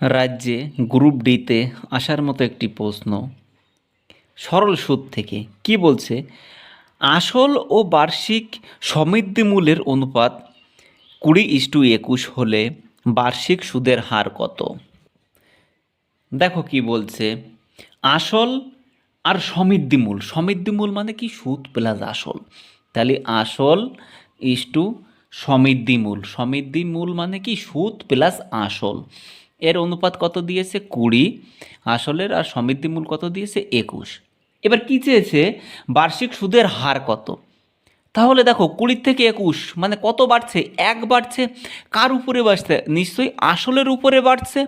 রাজ্যে গ্রুপ ডিতে আসার মতো একটি প্রশ্ন সরল সুদ থেকে কি বলছে, আসল ও বার্ষিক সমৃদ্ধিমূলের অনুপাত 20:21 হলে বার্ষিক সুদের হার কত? দেখো কি বলছে, আসল আর সমৃদ্ধিমূল মানে কি, সুদ প্লাস আসল। তাহলে আসল ইস্টু সমৃদ্ধিমূল মানে কি, সুদ প্লাস আসল। এর অনুপাত কত দিয়েছে? 20। আসলের আর সমৃদ্ধিমূল কত দিয়েছে? 21। এবার কি চেয়েছে? বার্ষিক সুদের হার কত। তাহলে দেখো 20 থেকে 21 মানে কত বাড়ছে? 1 বাড়ছে। কার উপরে বাড়ছে? নিশ্চয়ই আসলের উপরে বাড়ছে।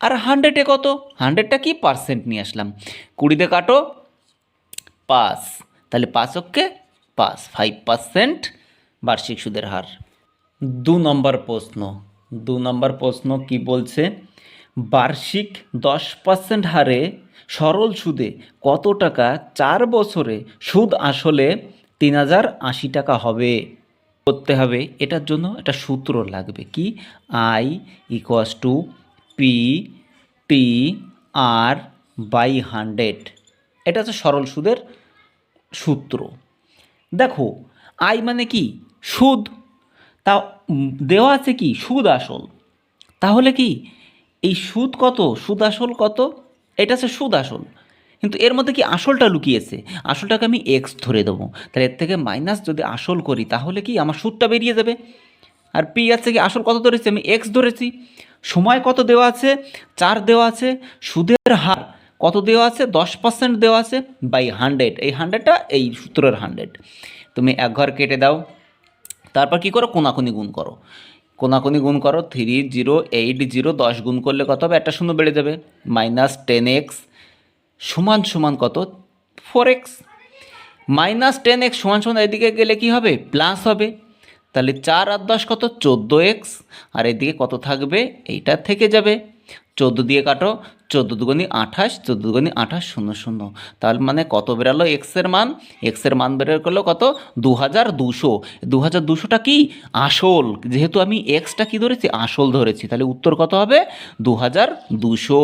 আর 100-এ কত? 100টা কি পার্সেন্ট নিয়ে আসলাম, 20 দিয়ে কাটো 5, তাহলে 5 অক্ষে 5, 5% বার্ষিক সুদের হার। 2 নম্বর প্রশ্ন কি বলছে, বার্ষিক 10% হারে সরল সুদে কত টাকা 4 বছরে সুদ আসলে 3080 টাকা হবে? করতে হবে, এটার জন্য একটা সূত্র লাগবে, কি? I equals to P T R by 100। এটা হচ্ছে সরল সুদের সূত্র। দেখো আই মানে কি? সুদ। তা দেওয়া আছে কি? সুদ আসল। তাহলে কি এই সুদ কত, সুদ আসল কত? এটা হচ্ছে সুদ আসল, কিন্তু এর মধ্যে কি আসলটা লুকিয়েছে। আসলটাকে আমি এক্স ধরে দেবো, তাহলে এর থেকে মাইনাস যদি আসল করি তাহলে কি আমার সুদটা বেরিয়ে যাবে। আর পি আছে কি, আসল কত ধরেছি আমি? এক্স ধরেছি। সময় কত দেওয়া আছে? 4 দেওয়া আছে। সুদের হার কত দেওয়া আছে? 10% দেওয়া আছে বাই 100। এই 100টা এই সূত্রের 100। তুমি এক ঘর কেটে দাও, তারপর কি করো? কোনাকুনি গুণ করো। 3080, 10 গুণ করলে কত হবে? একটা শূন্য বেড়ে যাবে। -10x সমান কত? 4x। -10x সমান এদিকে গেলে কি হবে? প্লাস হবে। তাহলে 4 আর 10 কত? 14x। আর এদিকে কত থাকবে? এইটা থেকে যাবে। 14 দিয়ে কাটো, 14 দুগুণি 28, 14 দুগুণি 28, 00। তাহলে মানে কত বেরালো এক্সের মান? এক্সের মান বের করলো কত? 2200। 2200টা কি? আসল। যেহেতু আমি এক্সটা কি ধরেছি? আসল ধরেছি, তাহলে উত্তর কত হবে? 2200।